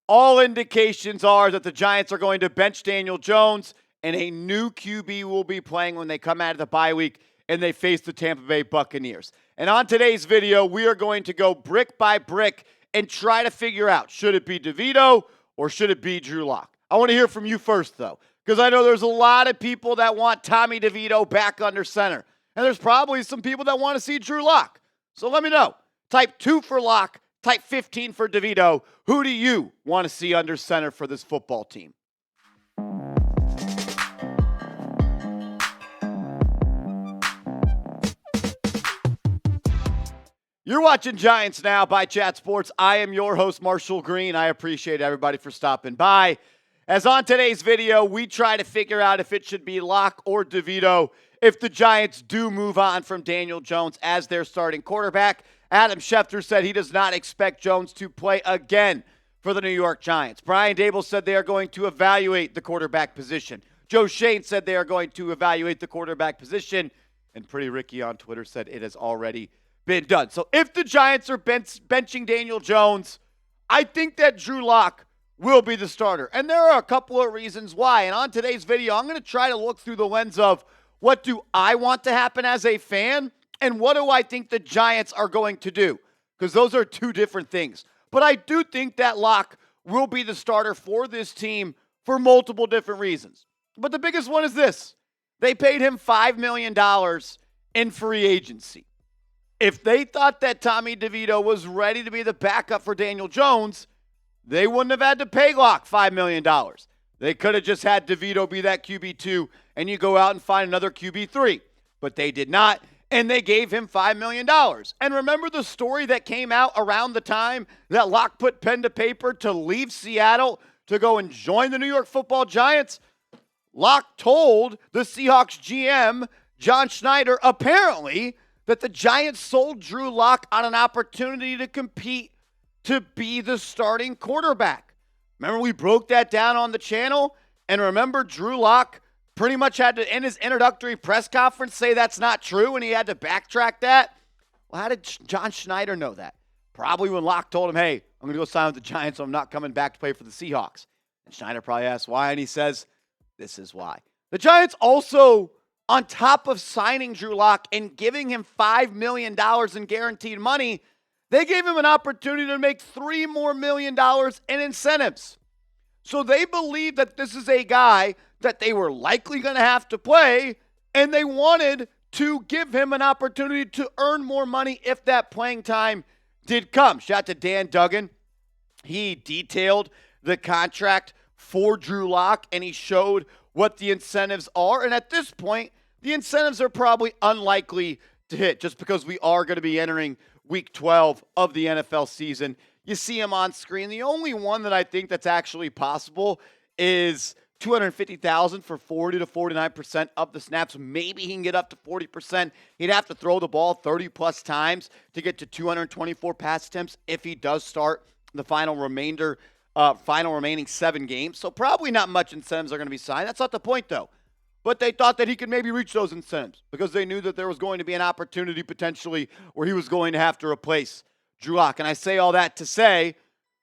All indications are that the Giants are going to bench Daniel Jones, and a new QB will be playing when they come out of the bye week and they face the Tampa Bay Buccaneers. And on today's video, we are going to go brick by brick and try to figure out, should it be DeVito or should it be Drew Lock? I want to hear from you first, though, because I know there's a lot of people that want Tommy DeVito back under center. And there's probably some people that want to see Drew Lock. So let me know. Type 2 for Lock, type 15 for DeVito. Who do you want to see under center for this football team? You're watching Giants Now by Chat Sports. I am your host, Marshall Green. I appreciate everybody for stopping by. As on today's video, we try to figure out if it should be Lock or DeVito if the Giants do move on from Daniel Jones as their starting quarterback. Adam Schefter said he does not expect Jones to play again for the New York Giants. Brian Daboll said they are going to evaluate the quarterback position. Joe Schoen said they are going to evaluate the quarterback position. And Pretty Ricky on Twitter said it has already been done. So if the Giants are benching Daniel Jones, I think that Drew Lock will be the starter. And there are a couple of reasons why. And on today's video, I'm going to try to look through the lens of what do I want to happen as a fan and what do I think the Giants are going to do? Because those are two different things. But I do think that Lock will be the starter for this team for multiple different reasons. But the biggest one is this. They paid him $5 million in free agency. If they thought that Tommy DeVito was ready to be the backup for Daniel Jones, they wouldn't have had to pay Lock $5 million. They could have just had DeVito be that QB2 and you go out and find another QB3. But they did not, and they gave him $5 million. And remember the story that came out around the time that Lock put pen to paper to leave Seattle to go and join the New York Football Giants? Lock told the Seahawks GM, John Schneider, apparently that the Giants sold Drew Lock on an opportunity to compete to be the starting quarterback. Remember, we broke that down on the channel? And remember, Drew Lock pretty much had to, in his introductory press conference, say that's not true, and he had to backtrack that? Well, how did John Schneider know that? Probably when Lock told him, hey, I'm going to go sign with the Giants, so I'm not coming back to play for the Seahawks. And Schneider probably asked why, and he says, this is why. The Giants also, on top of signing Drew Lock and giving him $5 million in guaranteed money, they gave him an opportunity to make $3 more million in incentives. So they believe that this is a guy that they were likely going to have to play, and they wanted to give him an opportunity to earn more money if that playing time did come. Shout out to Dan Duggan. He detailed the contract for Drew Lock, and he showed what the incentives are. And at this point, the incentives are probably unlikely to hit just because we are going to be entering Week 12 of the NFL season. You see him on screen. The only one that I think that's actually possible is $250,000 for 40 to 49% of the snaps. Maybe he can get up to 40%. He'd have to throw the ball 30-plus times to get to 224 pass attempts if he does start the final remaining 7 games. So probably not much incentives are going to be signed. That's not the point, though. But they thought that he could maybe reach those incentives because they knew that there was going to be an opportunity potentially where he was going to have to replace Drew Lock. And I say all that to say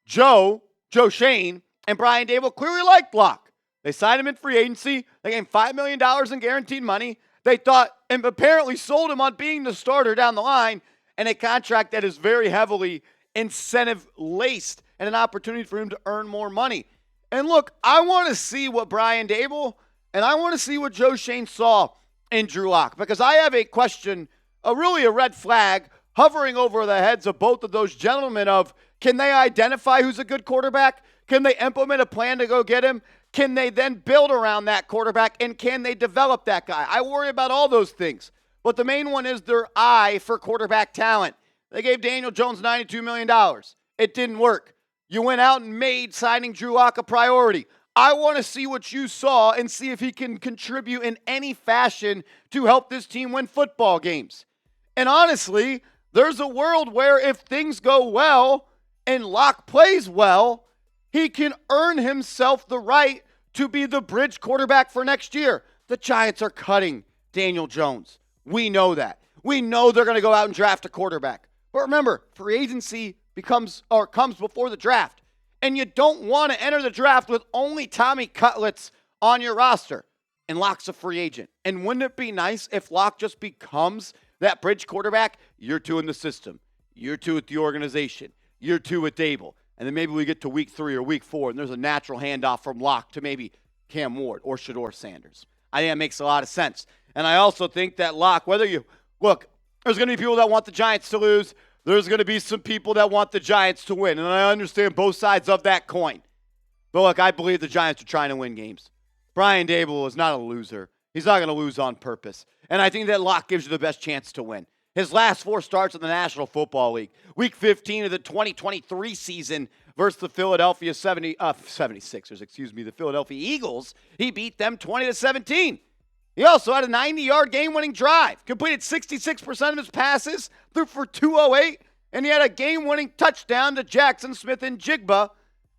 Joe Schoen, and Brian Daboll clearly liked Lock. They signed him in free agency. They gave him $5 million in guaranteed money. They thought and apparently sold him on being the starter down the line, and a contract that is very heavily incentive-laced and an opportunity for him to earn more money. And look, I want to see what Brian Daboll and I want to see what Joe Schoen saw in Drew Lock, because I have a question, really a red flag, hovering over the heads of both of those gentlemen of, can they identify who's a good quarterback? Can they implement a plan to go get him? Can they then build around that quarterback, and can they develop that guy? I worry about all those things. But the main one is their eye for quarterback talent. They gave Daniel Jones $92 million. It didn't work. You went out and made signing Drew Lock a priority. I want to see what you saw and see if he can contribute in any fashion to help this team win football games. And honestly, there's a world where if things go well and Lock plays well, he can earn himself the right to be the bridge quarterback for next year. The Giants are cutting Daniel Jones. We know that. We know they're going to go out and draft a quarterback. But remember, free agency comes before the draft. And you don't want to enter the draft with only Tommy Cutlets on your roster. And Lock's a free agent. And wouldn't it be nice if Lock just becomes that bridge quarterback? Year 2 in the system. Year 2 with the organization. Year 2 with Daboll. And then maybe we get to week 3 or week 4, and there's a natural handoff from Lock to maybe Cam Ward or Shedeur Sanders. I think that makes a lot of sense. And I also think that Lock, whether you – look, there's going to be people that want the Giants to lose. There's going to be some people that want the Giants to win. And I understand both sides of that coin. But look, I believe the Giants are trying to win games. Brian Daboll is not a loser. He's not going to lose on purpose. And I think that Lock gives you the best chance to win. His last 4 starts in the National Football League. Week 15 of the 2023 season versus the Philadelphia 76ers, the Philadelphia Eagles. He beat them 20-17. He also had a 90-yard game-winning drive, completed 66% of his passes, threw for 208, and he had a game-winning touchdown to Jackson Smith and Jigba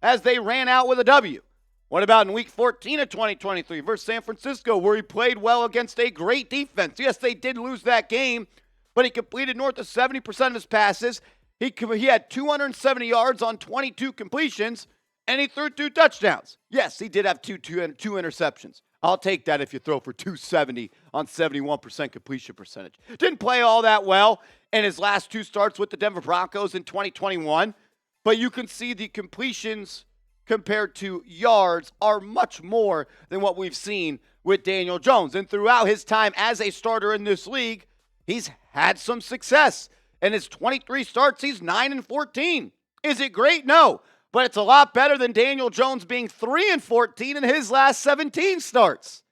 as they ran out with a W. What about in Week 14 of 2023 versus San Francisco, where he played well against a great defense? Yes, they did lose that game, but he completed north of 70% of his passes. He had 270 yards on 22 completions, and he threw 2 touchdowns. Yes, he did have two interceptions. I'll take that if you throw for 270 on 71% completion percentage. Didn't play all that well in his last 2 starts with the Denver Broncos in 2021, but you can see the completions compared to yards are much more than what we've seen with Daniel Jones. And throughout his time as a starter in this league, he's had some success. In his 23 starts, he's 9-14. Is it great? No. But it's a lot better than Daniel Jones being 3-14 in his last 17 starts.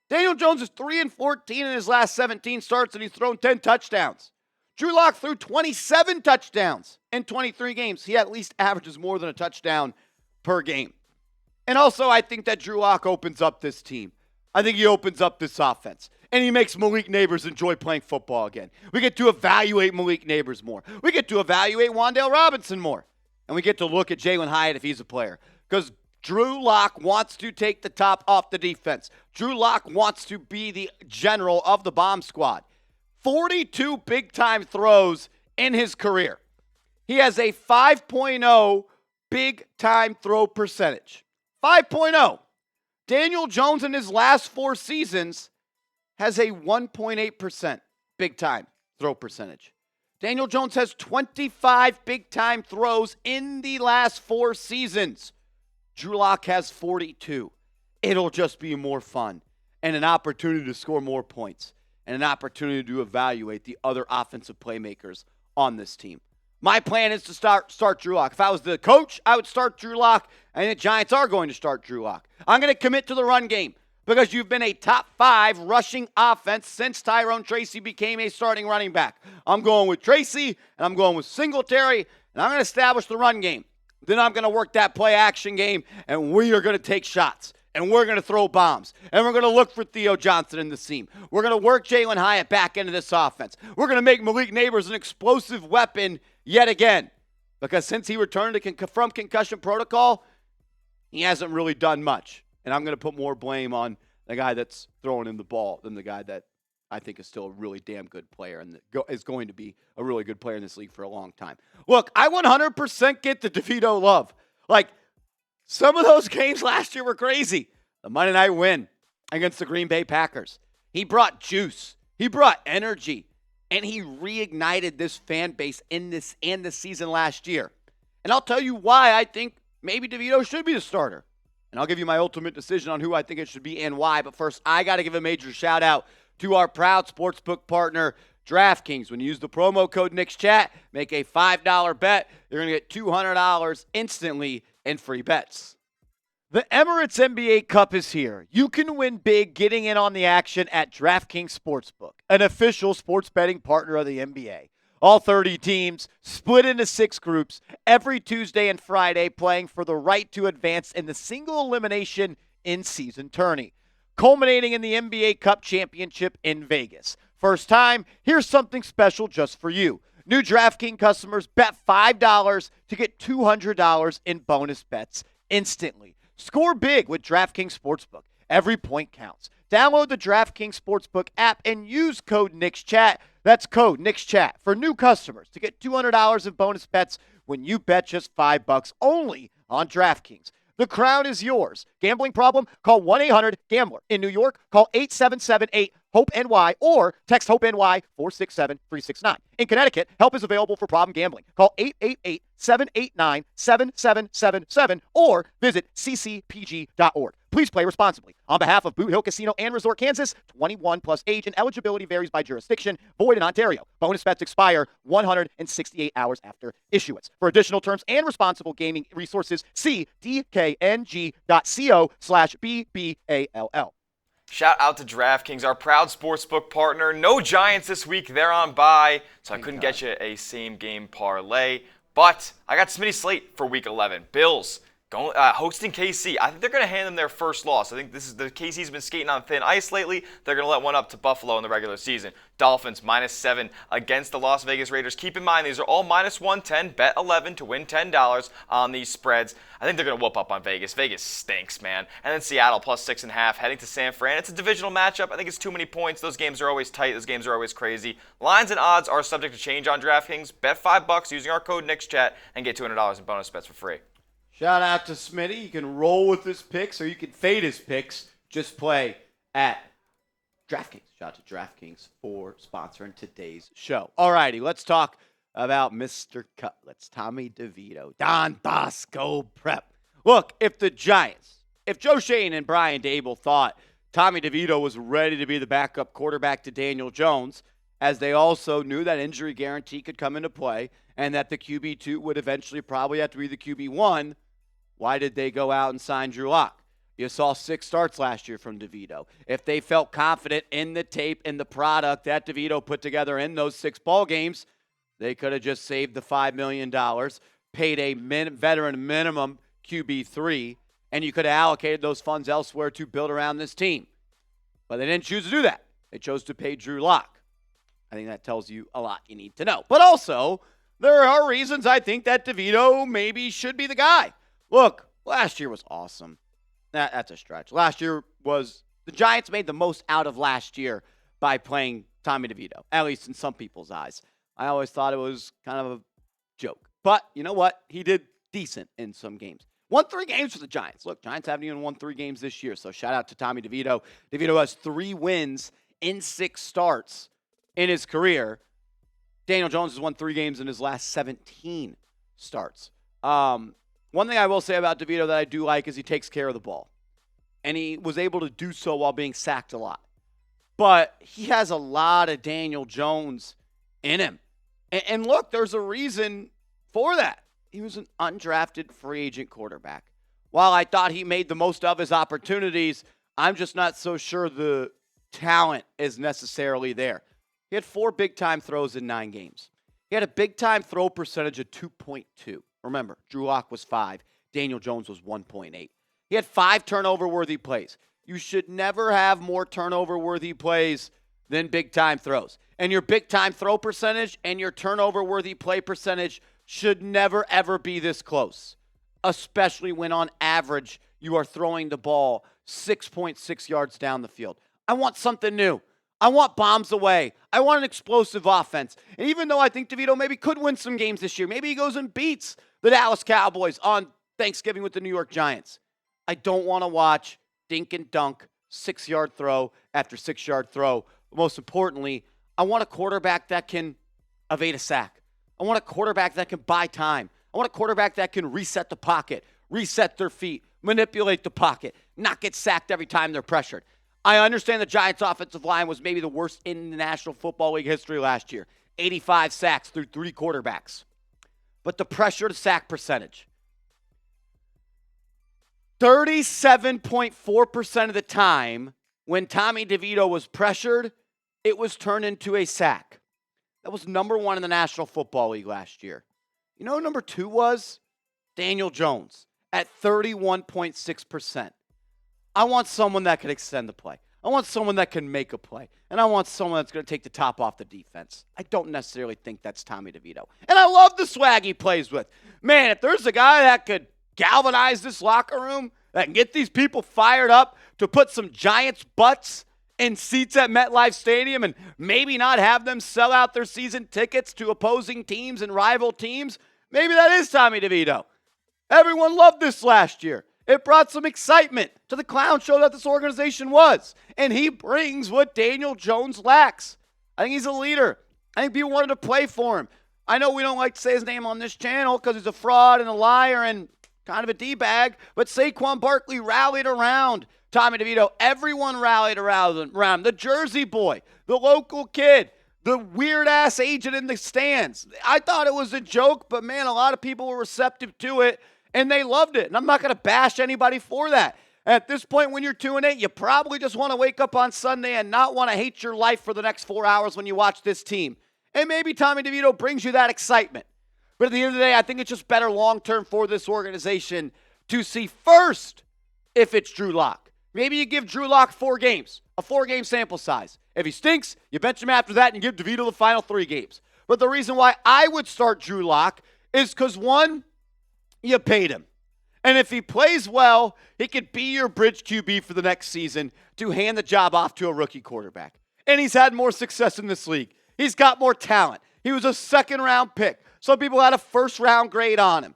Daniel Jones is 3-14 in his last 17 starts, and he's thrown 10 touchdowns. Drew Lock threw 27 touchdowns in 23 games. He at least averages more than a touchdown per game. And also, I think that Drew Lock opens up this team. I think he opens up this offense. And he makes Malik Neighbors enjoy playing football again. We get to evaluate Malik Neighbors more. We get to evaluate Wan'Dale Robinson more. And we get to look at Jalen Hyatt if he's a player. Because Drew Lock wants to take the top off the defense. Drew Lock wants to be the general of the bomb squad. 42 big-time throws in his career. He has a 5.0 big-time throw percentage. 5.0. Daniel Jones in his last 4 seasons has a 1.8% big-time throw percentage. Daniel Jones has 25 big-time throws in the last 4 seasons. Drew Lock has 42. It'll just be more fun and an opportunity to score more points and an opportunity to evaluate the other offensive playmakers on this team. My plan is to start Drew Lock. If I was the coach, I would start Drew Lock, and the Giants are going to start Drew Lock. I'm going to commit to the run game because you've been a top 5 rushing offense since Tyrone Tracy became a starting running back. I'm going with Tracy, and I'm going with Singletary, and I'm going to establish the run game. Then I'm going to work that play action game, and we are going to take shots. And we're going to throw bombs. And we're going to look for Theo Johnson in the seam. We're going to work Jalen Hyatt back into this offense. We're going to make Malik Neighbors an explosive weapon yet again. Because since he returned from concussion protocol, he hasn't really done much. And I'm going to put more blame on the guy that's throwing him the ball than the guy that I think is still a really damn good player and is going to be a really good player in this league for a long time. Look, I 100% get the DeVito love. Some of those games last year were crazy. The Monday night win against the Green Bay Packers. He brought juice. He brought energy. And he reignited this fan base in this season last year. And I'll tell you why I think maybe DeVito should be the starter. And I'll give you my ultimate decision on who I think it should be and why. But first, I got to give a major shout out to our proud sportsbook partner, DraftKings. When you use the promo code NICSCHAT, make a $5 bet, you're going to get $200 instantly in free bets. The Emirates NBA Cup is here. You can win big getting in on the action at DraftKings Sportsbook, an official sports betting partner of the NBA. All 30 teams split into 6 groups every Tuesday and Friday playing for the right to advance in the single elimination in-season tourney, culminating in the NBA Cup Championship in Vegas. First time, here's something special just for you. New DraftKings customers bet $5 to get $200 in bonus bets instantly. Score big with DraftKings Sportsbook. Every point counts. Download the DraftKings Sportsbook app and use code NICSCHAT. That's code NICSCHAT for new customers to get $200 in bonus bets when you bet just $5 only on DraftKings. The crown is yours. Gambling problem? Call 1-800-GAMBLER. In New York, call 877-8-HOPE-NY or text HOPE-NY 467-369. In Connecticut, help is available for problem gambling. Call 888-789-7777 or visit ccpg.org. Please play responsibly. On behalf of Boot Hill Casino and Resort Kansas, 21 plus age and eligibility varies by jurisdiction. Void in Ontario. Bonus bets expire 168 hours after issuance. For additional terms and responsible gaming resources, see dkng.co/BBALL. Shout out to DraftKings, our proud sportsbook partner. No Giants this week. They're on bye, so I couldn't get you a same-game parlay. But I got Smitty's slate for Week 11. Bills hosting KC. I think they're going to hand them their first loss. I think KC's been skating on thin ice lately. They're going to let one up to Buffalo in the regular season. Dolphins -7 against the Las Vegas Raiders. Keep in mind, these are all -110. Bet 11 to win $10 on these spreads. I think they're going to whoop up on Vegas. Vegas stinks, man. And then Seattle +6.5 heading to San Fran. It's a divisional matchup. I think it's too many points. Those games are always tight. Those games are always crazy. Lines and odds are subject to change on DraftKings. Bet $5 using our code NIXCHAT and get $200 in bonus bets for free. Shout out to Smitty. You can roll with his picks or you can fade his picks. Just play at DraftKings. Shout out to DraftKings for sponsoring today's show. All righty, let's talk about Mr. Cutlets, Tommy DeVito, Don Bosco Prep. Look, if Joe Schoen and Brian Daboll thought Tommy DeVito was ready to be the backup quarterback to Daniel Jones, as they also knew that injury guarantee could come into play and that the QB2 would eventually probably have to be the QB1, why did they go out and sign Drew Lock? You saw 6 starts last year from DeVito. If they felt confident in the tape and the product that DeVito put together in those 6 ball games, they could have just saved the $5 million, paid a veteran minimum QB3, and you could have allocated those funds elsewhere to build around this team. But they didn't choose to do that. They chose to pay Drew Lock. I think that tells you a lot you need to know. But also, there are reasons I think that DeVito maybe should be the guy. Look, last year was awesome. That's a stretch. Last year was – the Giants made the most out of last year by playing Tommy DeVito, at least in some people's eyes. I always thought it was kind of a joke. But you know what? He did decent in some games. Won 3 games for the Giants. Look, Giants haven't even won 3 games this year, so shout out to Tommy DeVito. DeVito has 3 wins in 6 starts in his career. Daniel Jones has won 3 games in his last 17 starts. One thing I will say about DeVito that I do like is he takes care of the ball. And he was able to do so while being sacked a lot. But he has a lot of Daniel Jones in him. And look, there's a reason for that. He was an undrafted free agent quarterback. While I thought he made the most of his opportunities, I'm just not so sure the talent is necessarily there. He had 4 big-time throws in 9 games. He had a big-time throw percentage of 2.2. Remember, Drew Lock was 5. Daniel Jones was 1.8. He had 5 turnover-worthy plays. You should never have more turnover-worthy plays than big-time throws. And your big-time throw percentage and your turnover-worthy play percentage should never, ever be this close, especially when on average you are throwing the ball 6.6 yards down the field. I want something new. I want bombs away. I want an explosive offense. And even though I think DeVito maybe could win some games this year, maybe he goes and beats the Dallas Cowboys on Thanksgiving with the New York Giants, I don't want to watch dink and dunk, 6-yard throw after 6-yard throw. Most importantly, I want a quarterback that can evade a sack. I want a quarterback that can buy time. I want a quarterback that can reset the pocket, reset their feet, manipulate the pocket, not get sacked every time they're pressured. I understand the Giants' offensive line was maybe the worst in the National Football League history last year. 85 sacks through 3 quarterbacks. But the pressure to sack percentage, 37.4% of the time when Tommy DeVito was pressured, it was turned into a sack. That was number 1 in the National Football League last year. You know who number 2 was? Daniel Jones at 31.6%. I want someone that can extend the play. I want someone that can make a play. And I want someone that's going to take the top off the defense. I don't necessarily think that's Tommy DeVito. And I love the swag he plays with. Man, if there's a guy that could galvanize this locker room, that can get these people fired up to put some Giants butts in seats at MetLife Stadium and maybe not have them sell out their season tickets to opposing teams and rival teams, Maybe that is Tommy DeVito. Everyone loved this last year. It brought some excitement to the clown show that this organization was. And he brings what Daniel Jones lacks. I think he's a leader. I think people wanted to play for him. I know we don't like to say his name on this channel because he's a fraud and a liar and kind of a D-bag, but Saquon Barkley rallied around Tommy DeVito. Everyone rallied around him. The Jersey boy, the local kid, the weird-ass agent in the stands. I thought it was a joke, but, man, a lot of people were receptive to it, and they loved it. And I'm not going to bash anybody for that. At this point, when you're 2-8, you probably just want to wake up on Sunday and not want to hate your life for the next 4 hours when you watch this team. And maybe Tommy DeVito brings you that excitement. But at the end of the day, I think it's just better long-term for this organization to see first if it's Drew Lock. Maybe you give Drew Lock 4 games, a 4-game sample size. If he stinks, you bench him after that and give DeVito the final 3 games. But the reason why I would start Drew Lock is because, one, you paid him. And if he plays well, he could be your bridge QB for the next season to hand the job off to a rookie quarterback. And he's had more success in this league. He's got more talent. He was a second-round pick. Some people had a first-round grade on him.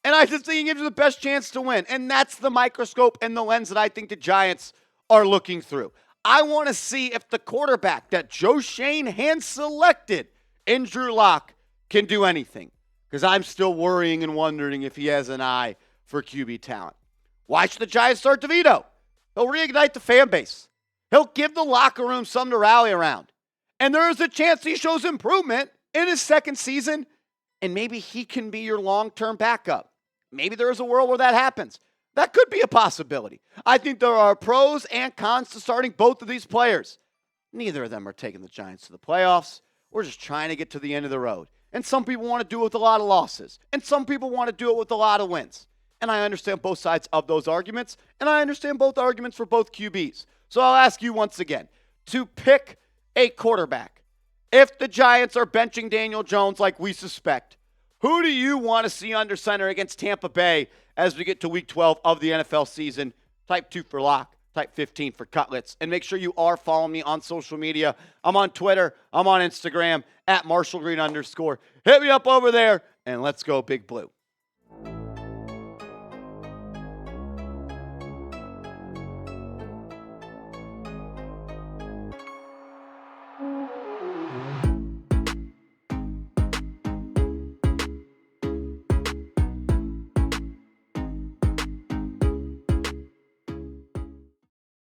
And I just think he gives you the best chance to win. And that's the microscope and the lens that I think the Giants are looking through. I want to see if the quarterback that Joe Schoen hand-selected in Drew Lock can do anything. Because I'm still worrying and wondering if he has an eye for QB talent. Why should the Giants start DeVito? He'll reignite the fan base. He'll give the locker room something to rally around. And there is a chance he shows improvement in his second season, and maybe he can be your long-term backup. Maybe there is a world where that happens. That could be a possibility. I think there are pros and cons to starting both of these players. Neither of them are taking the Giants to the playoffs. We're just trying to get to the end of the road. And some people want to do it with a lot of losses. And some people want to do it with a lot of wins. And I understand both sides of those arguments. And I understand both arguments for both QBs. So I'll ask you once again to pick a quarterback. If the Giants are benching Daniel Jones like we suspect, who do you want to see under center against Tampa Bay as we get to Week 12 of the NFL season? Type 2 for Lock, type 15 for Cutlets. And make sure you are following me on social media. I'm on Twitter. I'm on Instagram, @MarshallGreen_. Hit me up over there, and let's go Big Blue.